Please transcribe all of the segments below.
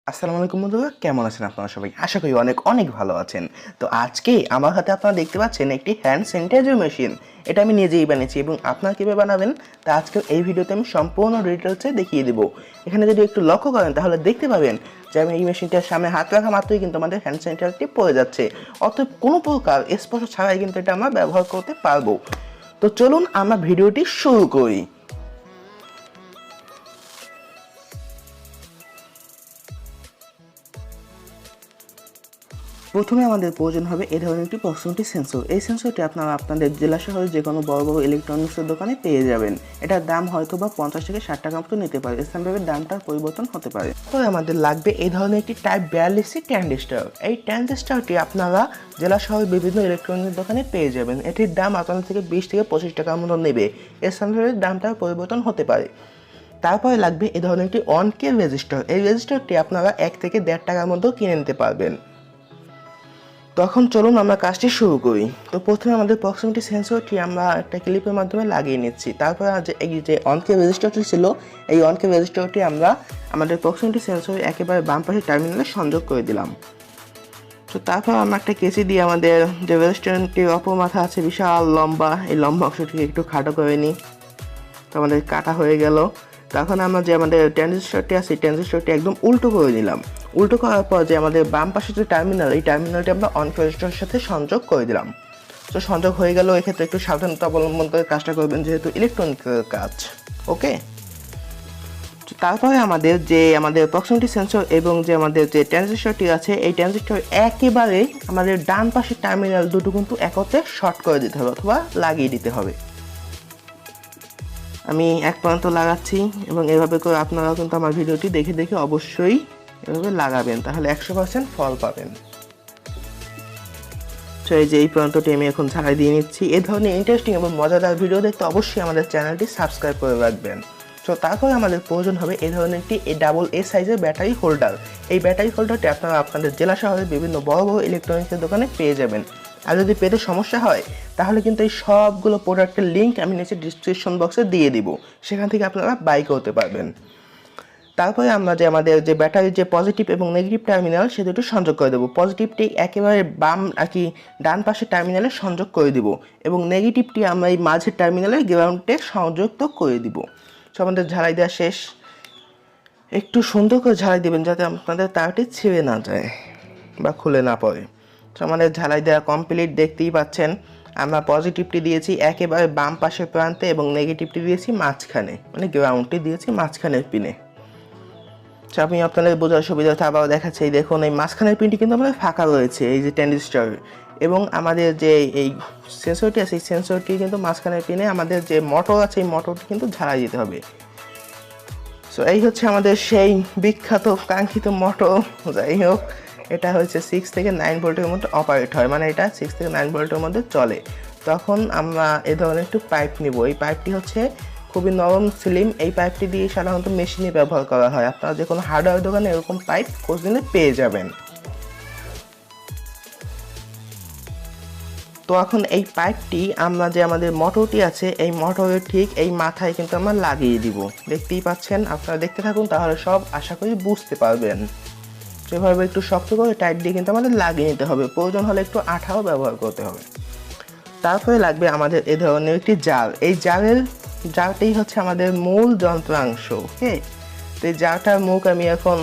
আসসালামু আলাইকুম বন্ধুরা, কেমন আছেন আপনারা সবাই? আশা করি অনেক অনেক ভালো আছেন। তো আজকে আমার হাতে আপনারা দেখতে পাচ্ছেন একটি হ্যান্ড স্যানিটাইজার মেশিন। এটা আমি নিজেই বানিয়েছি এবং আপনারা কীভাবে বানাবেন তা আজকের এই ভিডিওতে আমি সম্পূর্ণ ডিটেলসে দেখিয়ে দেবো। এখানে যদি একটু লক্ষ্য করেন তাহলে দেখতে পাবেন যে আমি এই মেশিনটার সামনে হাত রাখা মাত্রই কিন্তু আমাদের হ্যান্ড স্যানিটাইজারটি পড়ে যাচ্ছে। অতএব কোনো প্রকার স্পর্শ ছাড়াই কিন্তু এটা আমরা ব্যবহার করতে পারবো। তো চলুন আমরা ভিডিওটি শুরু করি। প্রথমে আমাদের প্রয়োজন হবে এই ধরনের একটি প্রক্সিমিটি সেন্সর। এই সেন্সরটি আপনারা আপনাদের জেলা শহরে যে কোনো বড় বড় ইলেকট্রনিক্সের দোকানে পেয়ে যাবেন। এটার দাম হয়তো বা 50 থেকে 60 টাকা মতো নিতে পারে, স্থানভাবে দামটার পরিবর্তন হতে পারে। তবে আমাদের লাগবে এই ধরনের একটি টাইপ 42 ট্রানজিস্টর। এই ট্রানজিস্টরটি আপনারা জেলা শহরে বিভিন্ন ইলেকট্রনিক্স দোকানে পেয়ে যাবেন। এটির দাম আপনাদের থেকে 20 থেকে 25 টাকার মতো নেবে, স্থানভাবে দামটার পরিবর্তন হতে পারে। তারপরে লাগবে এই ধরনের একটি 1K রেজিস্টার। এই রেজিস্টারটি আপনারা 1 থেকে 1.5 টাকার মতো কিনে নিতে পারবেন। তখন চলুন আমরা কাজটি শুরু করি। তো প্রথমে আমাদের প্রক্সিমিটি সেন্সরটি আমরা একটা ক্লিপের মাধ্যমে লাগিয়ে নিচ্ছি। তারপরে এই যে অনকে রেজিস্টারটি ছিল, এই অনকে রেজিস্টারটি আমরা আমাদের প্রক্সিমিটি সেন্সরের একেবারে বাম পাশে টার্মিনালে সংযোগ করে দিলাম। তো তারপর আমরা একটা কেচি দিয়ে আমাদের যে রেজিস্টারটির অপর মাথা আছে বিশাল লম্বা, এই লম্বা অংশটিকে একটু খাটো করে নিই। তো আমাদের কাটা হয়ে গেল। তখন আমরা যে আমাদের ট্রানজিস্টরটি আছে এই ট্রানজিস্টরটি একদম উল্টো করে নিলাম। উল্টো করার পর যে আমাদের বাম পাশে যে টার্মিনাল, এই টার্মিনালটি আমরা অন রেজিস্টারের সাথে সংযোগ করে দিলাম। তো সংযোগ হয়ে গেল। এক্ষেত্রে একটু সাবধানতা অবলম্বন করে কাজটা করবেন, যেহেতু ইলেকট্রনিক্সের কাজ। ওকে, তারপরে আমাদের প্রক্সিমিটি সেন্সর এবং যে আমাদের যে ট্রানজিস্টরটি আছে, এই ট্রানজিস্টর একেবারে আমাদের ডান পাশের টার্মিনাল দুটো কিন্তু একত্রে শর্ট করে দিতে হবে অথবা লাগিয়ে দিতে হবে। আমি এক প্রান্ত লাগাচ্ছি এবং এভাবে করে আপনারাও কিন্তু আমার ভিডিওটি দেখে দেখে অবশ্যই এভাবে লাগাবেন, তাহলে 100% ফল পাবেন। তো এই যে এই প্রান্তটি আমি এখন ঝাড়াই দিয়ে নিচ্ছি। এই ধরনের ইন্টারেস্টিং এবং মজাদার ভিডিও দেখতে অবশ্যই আমাদের চ্যানেলটি সাবস্ক্রাইব করে রাখবেন। তো তারপরে আমাদের প্রয়োজন হবে এই ধরনের একটি AA সাইজের ব্যাটারি হোল্ডার। এই ব্যাটারি হোল্ডারটি আপনারা আপনাদের জেলা শহরে বিভিন্ন বড় বড় ইলেকট্রনিক্সের দোকানে পেয়ে যাবেন। আর যদি পেতে সমস্যা হয় তাহলে কিন্তু এই সবগুলো প্রোডাক্টের লিঙ্ক আমি নিচে ডিসক্রিপশন বক্সে দিয়ে দিব, সেখান থেকে আপনারা বাই করতে পারবেন। তারপরে আমরা যে আমাদের যে ব্যাটারির যে পজিটিভ এবং নেগেটিভ টার্মিনাল সে দুটো সংযোগ করে দেবো। পজিটিভটি একেবারে বাম ডান পাশের টার্মিনালে সংযোগ করে দিব এবং নেগেটিভটি আমরা এই মাঝের টার্মিনালে গ্রাউন্ডে সংযুক্ত করে দিব। তো আমাদের ঝাড়াই দেওয়া শেষ। একটু সুন্দর করে ঝাড়াই দেবেন যাতে আপনাদের তারটি ছিঁড়ে না যায় বা খুলে না পড়ে। তো আমাদের ঝাড়াই দেওয়া কমপ্লিট, দেখতেই পাচ্ছেন। আমরা পজিটিভটি দিয়েছি একেবারে বাম পাশের প্রান্তে এবং নেগেটিভটি দিয়েছি মাঝখানে, মানে গ্রাউন্ডটি দিয়েছি মাঝখানের পিনে। আমি আপনাদের বোঝার সুবিধার্থে আবার দেখাচ্ছি। এই দেখুন, এই মাঝখানের পিনটি কিন্তু আমাদের ফাঁকা রয়েছে এই যে ট্রানজিস্টর, এবং আমাদের যে এই সেন্সরটি আছে এই সেন্সরটি কিন্তু মাঝখানের পিনে আমাদের যে মোটর আছে এই মোটরটি কিন্তু ঝাড়াই দিতে হবে। সো এই হচ্ছে আমাদের সেই বিখ্যাত কাঙ্ক্ষিত মোটর। যাই হোক, এটা হচ্ছে 6 থেকে 9 ভোল্টের মধ্যে অপারেট হয়, মানে এটা 6 থেকে 9 ভোল্টের মধ্যে চলে। তখন আমরা এ ধরনের একটু পাইপ নিব। এই পাইপটি হচ্ছে খুবই নরম স্লিম। এই পাইপটি দিয়ে সাধারণত মেশিনে ব্যবহার করা হয়। আপনারা যে কোনো হার্ডওয়্যার দোকানে এরকম পাইপ খোঁজ নিলে পেয়ে যাবেন। তো এখন এই পাইপটি আমরা যে আমাদের মোটরটি আছে এই মোটরের ঠিক এই মাথায় কিন্তু আমরা লাগিয়ে দিব। দেখতেই পাচ্ছেন, আপনারা দেখতে থাকুন, তাহলে সব আশা করি বুঝতে পারবেন। যেভাবে একটু শক্ত করে টাইট দিয়ে কিন্তু আমাদের লাগিয়ে নিতে হবে, প্রয়োজন হলে একটু আঠাও ব্যবহার করতে হবে। তারপরে লাগবে আমাদের এ ধরনের একটি জার। এই জারটাই হচ্ছে আমাদের মূল যন্ত্রাংশ। ওকে, তো এই জারটার মুখ আমি এখন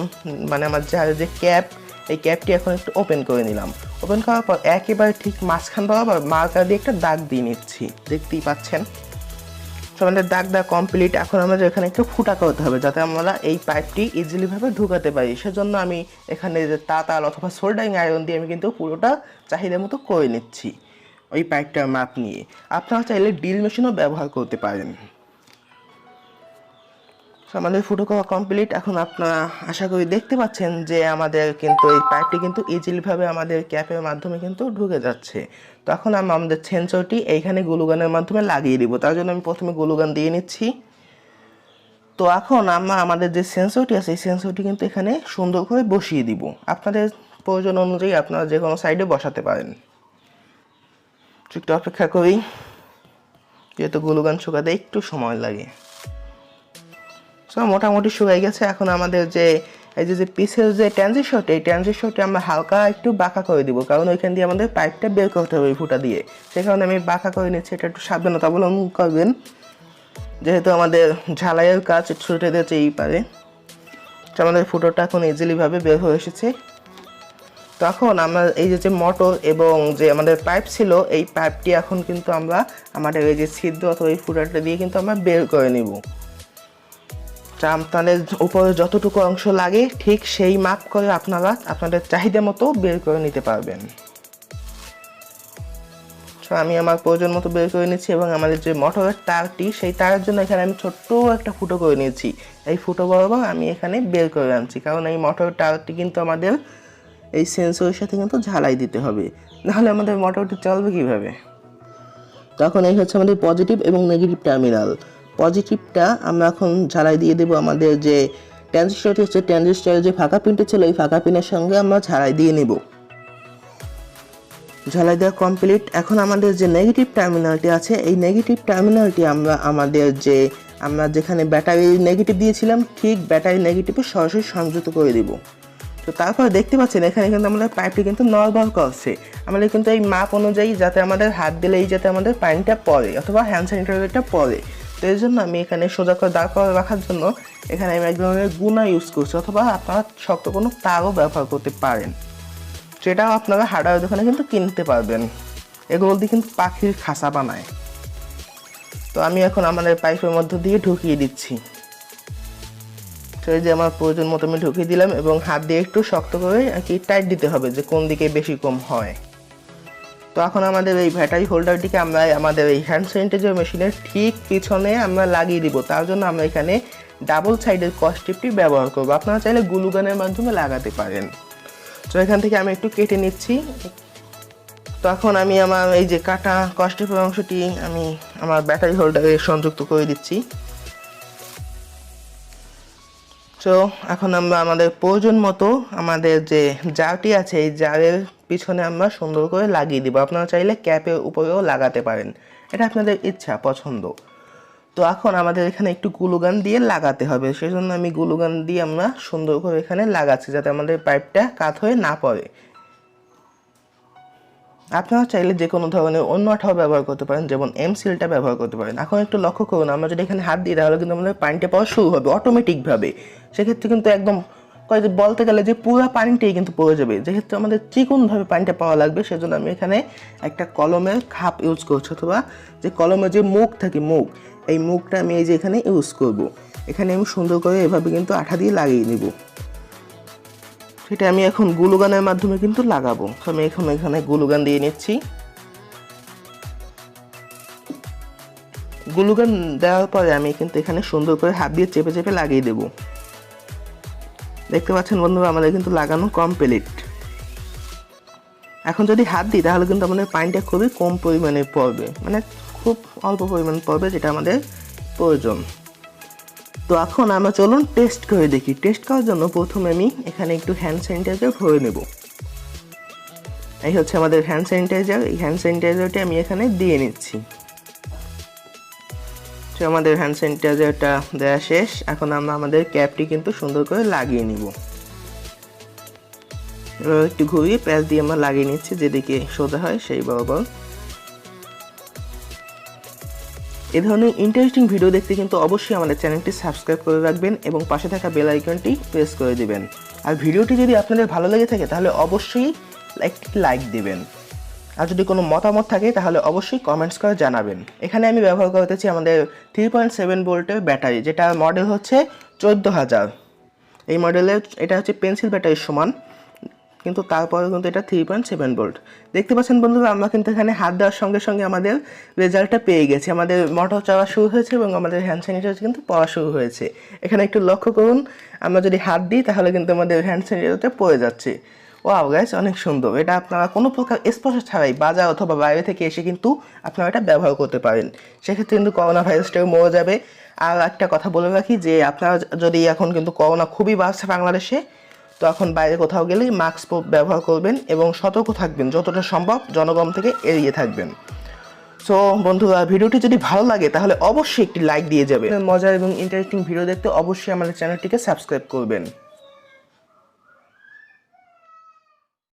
আমার জারের যে ক্যাপ, এই ক্যাপটি এখন একটু ওপেন করে নিলাম। ওপেন করার পর একেবারে ঠিক মাঝখান বরাবর মার্কার দিয়ে একটা দাগ দিয়ে নিচ্ছি, দেখতেই পাচ্ছেন। তো আমাদের দাগ কমপ্লিট। এখন আমাদের এখানে একটু ফুটা করতে হবে যাতে আমরা এই পাইপটি ইজিলিভাবে ঢুকাতে পারি। সেজন্য আমি এখানে যে তাতাল অথবা সোল্ডারিং আয়রন দিয়ে আমি কিন্তু পুরোটা চাহিদা মতো করে নিচ্ছি ওই পাইপটার মাপ নিয়ে। আপনারা চাইলে ড্রিল মেশিনও ব্যবহার করতে পারেন। আমাদের ফুটো করা কমপ্লিট। এখন আপনারা আশা করি দেখতে পাচ্ছেন যে আমাদের কিন্তু এই পাইপটি কিন্তু ইজিলিভাবে আমাদের ক্যাপের মাধ্যমে কিন্তু ঢুকে যাচ্ছে। তো এখন আমরা আমাদের সেন্সরটি এইখানে গ্লুগানের মাধ্যমে লাগিয়ে দিব। তার জন্য আমি প্রথমে গ্লুগান দিয়ে নিচ্ছি। তো এখন আমরা আমাদের যে সেন্সরটি আছে এই সেন্সরটি কিন্তু এখানে সুন্দর করে বসিয়ে দিব। আপনাদের প্রয়োজন অনুযায়ী আপনারা যে কোনো সাইডে বসাতে পারেন। একটু অপেক্ষা করি, যেহেতু গ্লুগান শুকাতে একটু সময় লাগে। মোটামুটি শুকাই গেছে। এখন আমাদের যে এই যে পিসের যে ট্রানজিশনটা, এই ট্রানজিশনটা আমরা হালকা একটু বাঁকা করে দিব, কারণ ওইখান দিয়ে আমাদের পাইপটা বের করতে হবে ওই ফুটা দিয়ে। সেই কারণে আমি বাঁকা করে নিচ্ছি, এটা একটু সাবধানতা অবলম্বন করবেন, যেহেতু আমাদের ঝালাইয়ের কাজ ছুটে যেতেই পারে। তো আমাদের ফুটোটা এখন ইজিলিভাবে বের হয়ে এসেছে। তখন আমরা এই যে মোটর এবং যে আমাদের পাইপ ছিল, এই পাইপটি এখন কিন্তু আমরা আমাদের এই যে ছিদ্র অথবা এই ফুটাটা দিয়ে কিন্তু আমরা বের করে নিব। আপনাদের উপরে যতটুকু অংশ লাগে ঠিক সেই মাপ করে আপনারা আপনাদের চাহিদা মতো বের করে নিতে পারবেন। তো আমি আমার প্রয়োজন মতো বের করে নিচ্ছি এবং আমাদের যে মোটরের তারটি, সেই তারের জন্য এখানে আমি ছোট্ট একটা ফুটো করে নিয়েছি। এই ফুটো বরাবর আমি এখানে বের করে আনছি, কারণ এই মোটরের তারটি কিন্তু আমাদের এই সেন্সরের সাথে কিন্তু ঝালাই দিতে হবে, নাহলে আমাদের মোটরটি চলবে কিভাবে। তখন এই হচ্ছে আমাদের পজিটিভ এবং নেগেটিভ টার্মিনাল। পজিটিভটা আমরা এখন ঝালাই দিয়ে দেবো আমাদের যে ট্রানজিস্টরটি হচ্ছে, ট্রানজিস্টরের যে ফাঁকা পিনটি ছিল এই ফাঁকা পিনের সঙ্গে আমরা ঝালাই দিয়ে নেব। ঝালাই দেওয়া কমপ্লিট। এখন আমাদের যে নেগেটিভ টার্মিনালটি আছে, এই নেগেটিভ টার্মিনালটি আমরা আমাদের যে আমরা যেখানে ব্যাটারি নেগেটিভ দিয়েছিলাম ঠিক ব্যাটারি নেগেটিভে সরাসরি সংযুক্ত করে দিব। তো তারপর দেখতে পাচ্ছেন এখানে কিন্তু আমাদের পাইপটি কিন্তু নরমাল করছে, আমাদের কিন্তু এই মাপ অনুযায়ী যাতে আমাদের হাত দিলেই যাতে আমাদের পানিটা পড়ে অথবা হ্যান্ড স্যানিটাইজারটা পড়ে। তো এই জন্য আমি এখানে সোজা করে দাঁড় করে রাখার জন্য এখানে আমি এক ধরনের গুণা ইউজ করছি, অথবা আপনারা শক্ত কোনো তারও ব্যবহার করতে পারেন, সেটাও আপনারা হার্ডওয়্যার দোকানে কিন্তু কিনতে পারবেন। এগুলো দিয়ে কিন্তু পাখির খাঁচা বানায়। তো আমি এখন আমাদের পাইপের মধ্য দিয়ে ঢুকিয়ে দিচ্ছি। তো এই যে আমার প্রয়োজন মতো আমি ঢুকিয়ে দিলাম এবং হাত দিয়ে একটু শক্ত করে আর কি টাইট দিতে হবে, যে কোন দিকে বেশি কম হয়। তো এখন আমাদের এই ব্যাটারি হোল্ডারটিকে আমরা আমাদের এই হ্যান্ড স্যানিটাইজার মেশিনের ঠিক পিছনে আমরা লাগিয়ে দিব। তার জন্য আমরা এখানে ডাবল সাইডের কস্টিপটি ব্যবহার করব, আপনারা চাইলে গ্লু গানের মাধ্যমে লাগাতে পারেন। তো এখান থেকে আমি একটু কেটে নিচ্ছি। তখন আমি আমার এই যে কাটা কস্টিপের অংশটি আমি আমার ব্যাটারি হোল্ডারে সংযুক্ত করে দিচ্ছি। তো এখন আমরা আমাদের প্রয়োজন মতো আমাদের যে জারটি আছে এই জারের পিছনে আমরা সুন্দর করে লাগিয়ে দিব। আপনারা চাইলে ক্যাপের উপরেও লাগাতে পারেন, এটা আপনাদের ইচ্ছা পছন্দ। তো এখন আমাদের এখানে একটু গ্লুগান দিয়ে লাগাতে হবে, সেই জন্য আমি গ্লুগান দিয়ে আমরা সুন্দর করে এখানে লাগাচ্ছি, যাতে আমাদের পাইপটা কাত হয়ে না পড়ে। আপনারা চাইলে যে কোনো ধরনের অন্য আঠাও ব্যবহার করতে পারেন, যেমন সিলটা ব্যবহার করতে পারেন। এখন একটু লক্ষ্য করুন, আমরা যদি এখানে হাত দিই তাহলে কিন্তু আমাদের পানিটা পাওয়া শুরু হবে অটোমেটিকভাবে। সেক্ষেত্রে কিন্তু একদম বলতে গেলে যে পুরো পানিটাই কিন্তু পড়ে যাবে। যেক্ষেত্রে আমাদের চিকনভাবে পানিটা পাওয়া লাগবে, সেজন্য আমি এখানে একটা কলমের খাপ ইউজ করছি, অথবা যে কলমের যে মুখ থাকে মুখ, এই মুখটা আমি এই যে এখানে ইউজ করব। এখানে আমি সুন্দর করে এভাবে কিন্তু আঠা দিয়ে লাগিয়ে নেব। সেটা আমি এখন গ্লুগানের মাধ্যমে কিন্তু লাগাবো। আমি এখন এখানে গ্লুগান দিয়ে নিচ্ছি। গ্লুগান দেওয়ার পরে আমি কিন্তু এখানে সুন্দর করে হাত দিয়ে চেপে চেপে লাগিয়ে দেব। দেখতে পাচ্ছেন বন্ধুরা, আমাদের কিন্তু লাগানো কমপ্লিট। এখন যদি হাত দিই তাহলে কিন্তু আমাদের পানিটা খুবই কম পরিমাণে পড়বে, মানে খুব অল্প পরিমাণ পড়বে, যেটা আমাদের প্রয়োজন। তো এখন আমরা চলুন টেস্ট করে দেখি। টেস্ট করার জন্য প্রথমে আমি এখানে একটু হ্যান্ড স্যানিটাইজার ভরে নেব। এই হচ্ছে আমাদের হ্যান্ড স্যানিটাইজার। এই হ্যান্ড স্যানিটাইজারটি আমি এখানে দিয়ে নিচ্ছি। তো আমাদের হ্যান্ড স্যানিটাইজারটা দেওয়া শেষ। এখন আমরা আমাদের ক্যাপটি কিন্তু সুন্দর করে লাগিয়ে নিব। এবার একটু ঘুরিয়ে প্যাচ দিয়ে আমরা লাগিয়ে নিচ্ছি, যেদিকে সোজা হয় সেই বরাবর। এই ধরনের ইন্টারেস্টিং ভিডিও দেখতে কিন্তু অবশ্যই আমাদের চ্যানেলটি সাবস্ক্রাইব করে রাখবেন এবং পাশে থাকা বেল আইকনটি প্রেস করে দিবেন। আর ভিডিওটি যদি আপনাদের ভালো লেগে থাকে তাহলে অবশ্যই একটি লাইক দিবেন। আর যদি কোনো মতামত থাকে তাহলে অবশ্যই কমেন্টস করে জানাবেন। এখানে আমি ব্যবহার করতেছি আমাদের 3.7 ভোল্টের ব্যাটারি, যেটা মডেল হচ্ছে 14000। এই মডেলের এটা হচ্ছে পেন্সিল ব্যাটারির সমান, কিন্তু তারপরেও কিন্তু এটা 3.7 ভোল্ট। দেখতে পাচ্ছেন বন্ধুরা, আমরা কিন্তু এখানে হাত দেওয়ার সঙ্গে সঙ্গে আমাদের রেজাল্টটা পেয়ে গেছি। আমাদের মোটর চলা শুরু হয়েছে এবং আমাদের হ্যান্ড স্যানিটাইজার কিন্তু পড়া শুরু হয়েছে। এখানে একটু লক্ষ্য করুন, আমরা যদি হাত দিই তাহলে কিন্তু আমাদের হ্যান্ড স্যানিটাইজারটা পড়ে যাচ্ছে। ওয়াও গাইস, অনেক সুন্দর। এটা আপনারা কোনো প্রকার স্পর্শ ছাড়াই বাজার অথবা বাইরে থেকে এসে কিন্তু আপনারা এটা ব্যবহার করতে পারেন। সেক্ষেত্রে কিন্তু করোনা ভাইরাসটাও মরে যাবে। আর একটা কথা বলে রাখি যে আপনারা যদি এখন কিন্তু করোনা খুবই বাড়ছে বাংলাদেশে, তো এখন বাইরে কোথাও গেলেই মাস্ক ব্যবহার করবেন এবং সতর্ক থাকবেন, যতটা সম্ভব জনগণ থেকে এড়িয়ে থাকবেন। সো বন্ধুরা, ভিডিওটি যদি ভালো লাগে তাহলে অবশ্যই একটি লাইক দিয়ে যাবেন। মজার এবং ইন্টারেস্টিং ভিডিও দেখতে অবশ্যই আমাদের চ্যানেলটিকে সাবস্ক্রাইব করবেন।